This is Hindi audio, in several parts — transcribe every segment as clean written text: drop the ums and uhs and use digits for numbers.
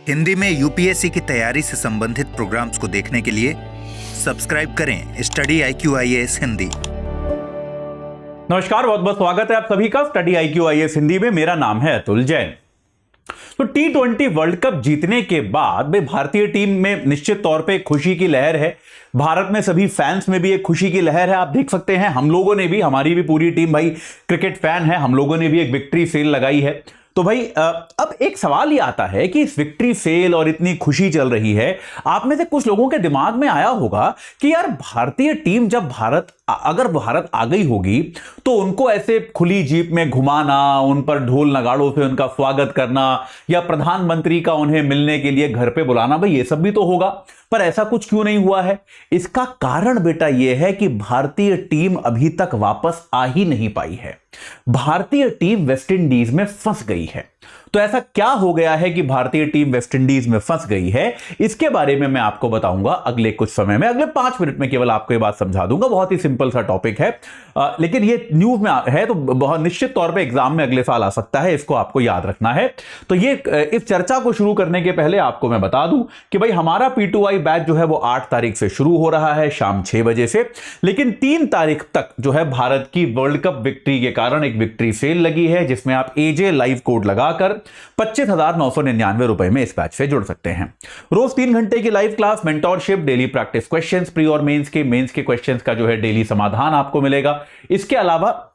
हिंदी में यूपीएससी की तैयारी से संबंधित प्रोग्राम्स को देखने के लिए सब्सक्राइब करें स्टडी IQ IAS हिंदी। नमस्कार, बहुत बहुत स्वागत है आप सभी का स्टडी IQ IAS हिंदी में। मेरा नाम है अतुल जैन। तो T20 वर्ल्ड कप जीतने के बाद भाई भारतीय टीम में निश्चित तौर पे खुशी की लहर है। भारत में सभी फैंस में भी एक खुशी की लहर है। आप देख सकते हैं हम लोगों ने भी, हमारी भी पूरी टीम भाई क्रिकेट फैन है, हम लोगों ने भी एक विक्ट्री सेल लगाई है। तो भाई अब एक सवाल ये आता है कि इस विक्ट्री सेल और इतनी खुशी चल रही है, आप में से कुछ लोगों के दिमाग में आया होगा कि यार भारतीय टीम जब अगर भारत आ गई होगी तो उनको ऐसे खुली जीप में घुमाना, उन पर ढोल नगाड़ों से उनका स्वागत करना या प्रधानमंत्री का उन्हें मिलने के लिए घर पे बुलाना, भाई ये सब भी तो होगा। पर ऐसा कुछ क्यों नहीं हुआ है? इसका कारण बेटा यह है कि भारतीय टीम अभी तक वापस आ ही नहीं पाई है। भारतीय टीम वेस्टइंडीज में फंस गई है। तो ऐसा क्या हो गया है कि भारतीय टीम वेस्टइंडीज में फंस गई है, इसके बारे में मैं आपको बताऊंगा अगले कुछ समय में, अगले 5 मिनट में केवल आपको यह बात समझा दूंगा। बहुत ही सिंपल सा टॉपिक है, लेकिन ये न्यूज में है तो बहुत निश्चित तौर पे एग्जाम में अगले साल आ सकता है, इसको आपको याद रखना है। तो ये इस चर्चा को शुरू करने के पहले आपको मैं बता दूं कि भाई हमारा P2I बैच जो है वो 8 तारीख से शुरू हो रहा है शाम 6 बजे से, लेकिन 3 तारीख तक जो है भारत की वर्ल्ड कप विक्ट्री के कारण एक विक्ट्री सेल लगी है, जिसमें आप AJ लाइव कोड लगाकर 25,999 रुपए में इस बैच से जुड़ सकते हैं। रोज 3 घंटे की live class, mentorship, daily practice questions, pre और मेंस के क्वेश्चंस का जो है डेली समाधान आपको मिलेगा। इसके अलावा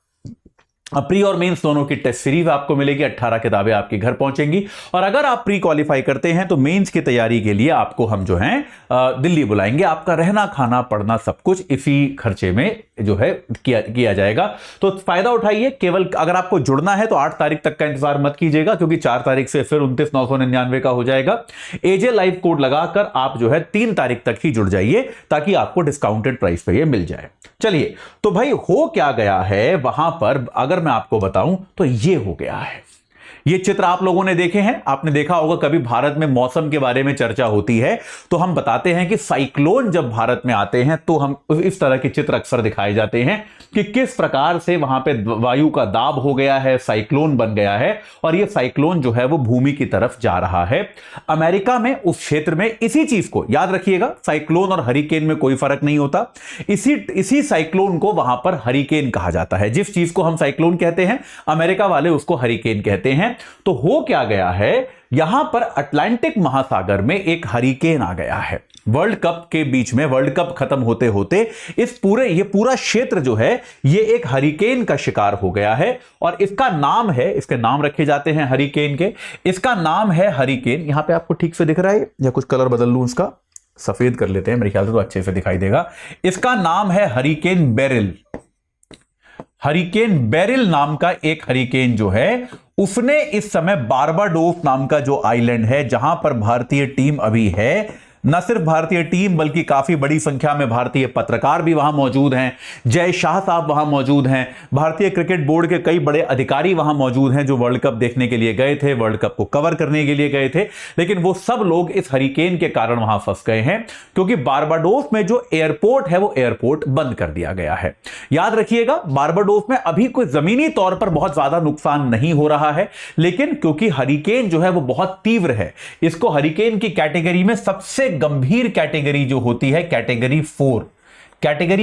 प्री और मेंस दोनों की टेस्ट सीरीज आपको मिलेगी। 18 किताबें आपके घर पहुंचेंगी और अगर आप प्री क्वालिफाई करते हैं तो मेंस की तैयारी के लिए आपको हम जो है दिल्ली बुलाएंगे। आपका रहना, खाना, पढ़ना सब कुछ इसी खर्चे में जो है किया जाएगा। तो फायदा उठाइए। केवल अगर आपको जुड़ना है तो 8 तारीख तक का इंतजार मत कीजिएगा, क्योंकि 4 तारीख से फिर 29,999 का हो जाएगा। AJ लाइव कोड लगाकर आप जो है 3 तारीख तक ही जुड़ जाइए, ताकि आपको डिस्काउंटेड प्राइस पे ये मिल जाए। चलिए, तो भाई हो क्या गया है वहां पर, अगर मैं आपको बताऊं तो ये हो गया है। ये चित्र आप लोगों ने देखे हैं, आपने देखा होगा कभी भारत में मौसम के बारे में चर्चा होती है तो हम बताते हैं कि साइक्लोन जब भारत में आते हैं तो हम इस तरह के चित्र अक्सर दिखाए जाते हैं कि किस प्रकार से वहां पे वायु का दाब हो गया है, साइक्लोन बन गया है और ये साइक्लोन जो है वो भूमि की तरफ जा रहा है। अमेरिका में उस क्षेत्र में इसी चीज को याद रखिएगा, साइक्लोन और हरिकेन में कोई फर्क नहीं होता। इसी साइक्लोन को वहां पर हरिकेन कहा जाता है। जिस चीज को हम साइक्लोन कहते हैं, अमेरिका वाले उसको हरिकेन कहते हैं। तो हो क्या गया है, यहां पर अटलांटिक महासागर में एक हरिकेन आ गया है। वर्ल्ड कप के बीच में, वर्ल्ड कप खत्म होते होते ये पूरा क्षेत्र जो है ये एक हरिकेन का शिकार हो गया है और इसका नाम है, इसके नाम रखे जाते हैं हरिकेन के। इसका नाम है हरिकेन। यहां पे आपको ठीक से दिख रहा है या कुछ कलर बदल लूं, इसका सफेद कर लेते हैं, मेरे ख्याल से तो अच्छे से दिखाई देगा। इसका नाम है हरिकेन बेरिल। हरिकेन बेरिल नाम का एक हरिकेन जो है उसने इस समय बारबाडोस नाम का जो आइलैंड है, जहां पर भारतीय टीम अभी है, न सिर्फ भारतीय टीम बल्कि काफी बड़ी संख्या में भारतीय पत्रकार भी वहां मौजूद हैं। जय शाह साहब वहां मौजूद हैं। भारतीय क्रिकेट बोर्ड के कई बड़े अधिकारी वहां मौजूद हैं जो वर्ल्ड कप देखने के लिए गए थे, वर्ल्ड कप को कवर करने के लिए गए थे। लेकिन वो सब लोग इस हरिकेन के कारण वहां फंस गए हैं, क्योंकि बारबाडोस में जो एयरपोर्ट है वो एयरपोर्ट बंद कर दिया गया है। याद रखिएगा, बारबाडोस में अभी कोई जमीनी तौर पर बहुत ज्यादा नुकसान नहीं हो रहा है, लेकिन क्योंकि हरिकेन जो है वो बहुत तीव्र है, इसको हरिकेन की कैटेगरी में सबसे गंभीर कैटेगरी जो होती है कैटेगरी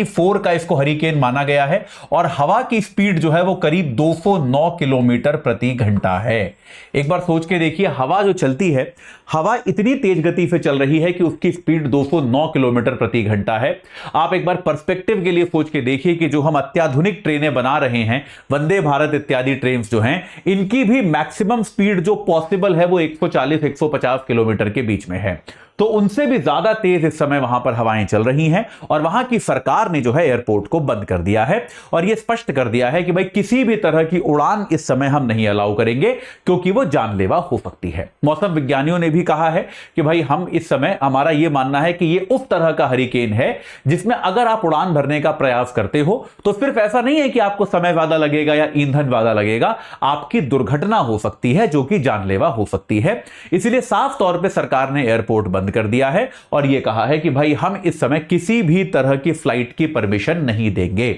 4 का इसको हरिकेन माना गया है और हवा की स्पीड जो है वो करीब 209 किलोमीटर प्रति घंटा है। एक बार सोच के देखिए, हवा जो चलती है, हवा इतनी तेज गति से चल रही है कि उसकी स्पीड 209 किलोमीटर प्रति घंटा है। आप एक बार पर्सपेक्टिव के लिए सोच के देखिए कि जो हम अत्याधुनिक ट्रेनें बना रहे हैं, वंदे भारत इत्यादि ट्रेन जो हैं, इनकी भी मैक्सिमम स्पीड जो पॉसिबल है वो 140-150 किलोमीटर के बीच में है। तो उनसे भी ज्यादा तेज इस समय वहां पर हवाएं चल रही हैं और वहां की सरकार ने जो है एयरपोर्ट को बंद कर दिया है और यह स्पष्ट कर दिया है कि भाई किसी भी तरह की उड़ान इस समय हम नहीं अलाउ करेंगे, क्योंकि वो जानलेवा हो सकती है। मौसम विज्ञानियों ने भी कहा है कि भाई हम इस समय, हमारा यह मानना है कि यह उस तरह का हरिकेन है जिसमें अगर आप उड़ान भरने का प्रयास करते हो तो सिर्फ ऐसा नहीं है कि आपको समय ज्यादा लगेगा या ईंधन ज्यादा लगेगा, आपकी दुर्घटना हो सकती है जो कि जानलेवा हो सकती है। इसलिए साफ तौर पर सरकार ने एयरपोर्ट बंद बंद कर दिया है और यह कहा है कि भाई हम इस समय किसी भी तरह की फ्लाइट की परमिशन नहीं देंगे।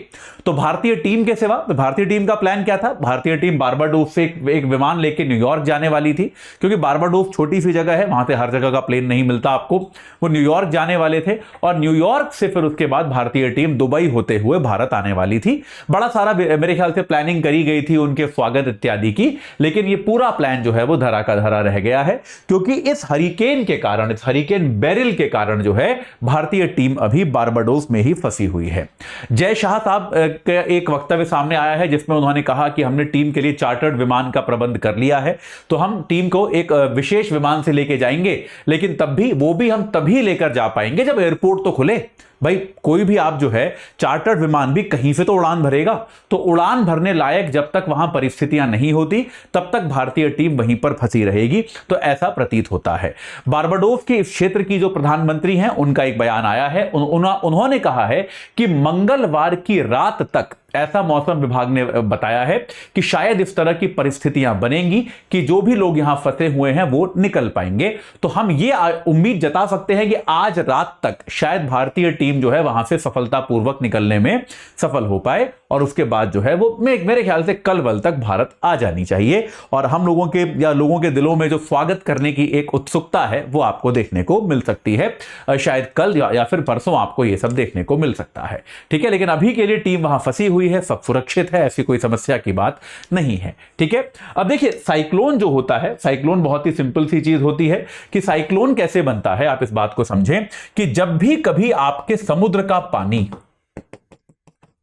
तो भारतीय टीम के सिवा भारतीय टीम का प्लान क्या था? भारतीय टीम बारबाडोस से एक विमान लेकर न्यूयॉर्क जाने वाली थी, क्योंकि बारबाडोस छोटी सी जगह है, वहां से हर जगह का प्लेन नहीं मिलता आपको। वो न्यूयॉर्क जाने वाले थे और न्यूयॉर्क से फिर उसके बाद भारतीय टीम दुबई होते हुए भारत आने वाली थी। बड़ा सारा मेरे ख्याल से प्लानिंग करी गई थी उनके स्वागत इत्यादि की, लेकिन ये पूरा प्लान जो है वो धरा का धरा रह गया है, क्योंकि इस हरिकेन के कारण, इस हरिकेन बेरिल के कारण जो है भारतीय टीम अभी बारबाडोस में ही फंसी हुई है। जय शाह साहब का एक वक्तव्य सामने आया है जिसमें उन्होंने कहा कि हमने टीम के लिए चार्टर्ड विमान का प्रबंध कर लिया है, तो हम टीम को एक विशेष विमान से लेके जाएंगे, लेकिन तब भी वो भी हम तभी लेकर जा पाएंगे जब एयरपोर्ट तो खुले। भाई कोई भी आप जो है चार्टर्ड विमान भी कहीं से तो उड़ान भरेगा, तो उड़ान भरने लायक जब तक वहां परिस्थितियां नहीं होती तब तक भारतीय टीम वहीं पर फंसी रहेगी, तो ऐसा प्रतीत होता है। बारबाडोस के इस क्षेत्र की जो प्रधानमंत्री हैं उनका एक बयान आया है, उन्होंने कहा है कि मंगलवार की रात तक ऐसा मौसम विभाग ने बताया है कि शायद इस तरह की परिस्थितियां बनेंगी कि जो भी लोग यहां फंसे हुए हैं वो निकल पाएंगे। तो हम ये उम्मीद जता सकते हैं कि आज रात तक शायद भारतीय टीम जो है वहां से सफलतापूर्वक निकलने में सफल हो पाए और उसके बाद जो है वो मेरे ख्याल से कल बल तक भारत आ जानी चाहिए और हम लोगों के दिलों में जो स्वागत करने की एक उत्सुकता है वो आपको देखने को मिल सकती है। शायद कल या फिर परसों आपको ये सब देखने को मिल सकता है। ठीक है, लेकिन अभी के लिए टीम वहां फंसी हुई है, सब सुरक्षित है, ऐसी कोई समस्या की बात नहीं है। ठीक है, अब देखिए साइक्लोन जो होता है, साइक्लोन बहुत ही सिंपल सी चीज होती है कि साइक्लोन कैसे बनता है। आप इस बात को समझें कि जब भी कभी आपके समुद्र का पानी,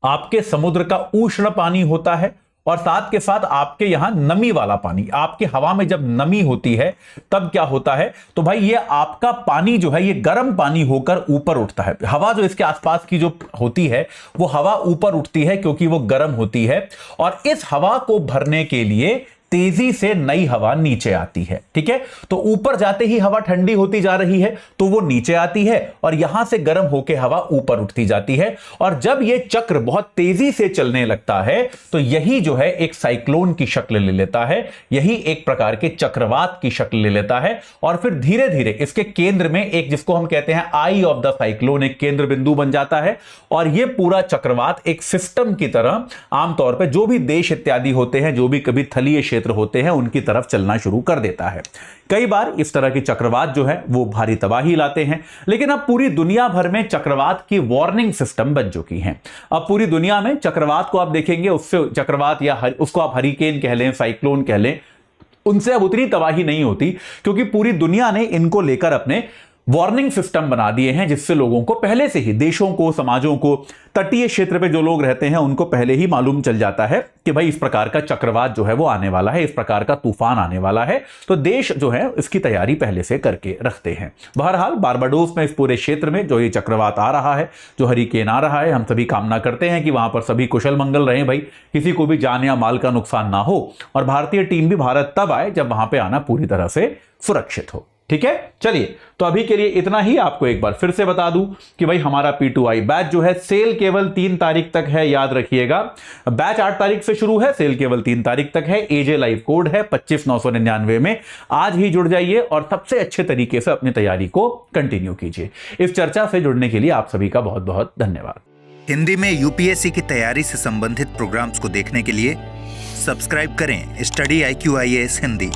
आपके समुद्र का उष्ण पानी होता है और साथ के साथ आपके यहां नमी वाला पानी, आपके हवा में जब नमी होती है तब क्या होता है, तो भाई ये आपका पानी जो है ये गर्म पानी होकर ऊपर उठता है। हवा जो इसके आसपास की जो होती है वो हवा ऊपर उठती है क्योंकि वो गर्म होती है, और इस हवा को भरने के लिए तेजी से नई हवा नीचे आती है। ठीक है, तो ऊपर जाते ही हवा ठंडी होती जा रही है तो वो नीचे आती है और यहां से गर्म होकर हवा ऊपर उठती जाती है, और जब ये चक्र बहुत तेजी से चलने लगता है तो यही जो है एक साइक्लोन की शक्ल ले लेता है, यही एक प्रकार के चक्रवात की शक्ल ले लेता है, और फिर धीरे धीरे इसके केंद्र में एक, जिसको हम कहते हैं आई ऑफ द साइक्लोन, एक केंद्र बिंदु बन जाता है, और ये पूरा चक्रवात एक सिस्टम की तरह आमतौर पर जो भी देश इत्यादि होते हैं, जो भी कभी थलीय क्षेत्र होते हैं, उनकी तरफ चलना शुरू कर देता है। कई बार इस तरह के चक्रवात जो है वो भारी तबाही लाते हैं, लेकिन अब पूरी दुनिया भर में चक्रवात की वार्निंग सिस्टम बन चुकी हैं। अब पूरी दुनिया में चक्रवात को आप देखेंगे, उससे चक्रवात या उसको आप हरिकेन कह लें, साइक्लोन कह लें, उनसे अब उतनी तबाही नहीं होती, क्योंकि पूरी दुनिया ने इनको लेकर अपने वार्निंग सिस्टम बना दिए हैं, जिससे लोगों को पहले से ही, देशों को, समाजों को, तटीय क्षेत्र पे जो लोग रहते हैं उनको पहले ही मालूम चल जाता है कि भाई इस प्रकार का चक्रवात जो है वो आने वाला है, इस प्रकार का तूफान आने वाला है, तो देश जो है इसकी तैयारी पहले से करके रखते हैं। बहरहाल बारबाडोस में, इस पूरे क्षेत्र में जो ये चक्रवात आ रहा है, जो हरिकेन आ रहा है, हम सभी कामना करते हैं कि वहां पर सभी कुशल मंगल रहे, भाई किसी को भी जान या माल का नुकसान ना हो, और भारतीय टीम भी भारत तब आए जब वहां पर आना पूरी तरह से सुरक्षित हो। ठीक है, चलिए तो अभी के लिए इतना ही। आपको एक बार फिर से बता दूं कि भाई हमारा P2I बैच जो है सेल केवल 3 तारीख तक है, याद रखिएगा। बैच 8 तारीख से शुरू है, सेल केवल 3 तारीख तक है। AJ लाइव कोड है 25,999 में। आज ही जुड़ जाइए और सबसे अच्छे तरीके से अपनी तैयारी को कंटिन्यू कीजिए। इस चर्चा से जुड़ने के लिए आप सभी का बहुत बहुत धन्यवाद। हिंदी में UPSC की तैयारी से संबंधित प्रोग्राम्स को देखने के लिए सब्सक्राइब करें स्टडी IQ IAS हिंदी।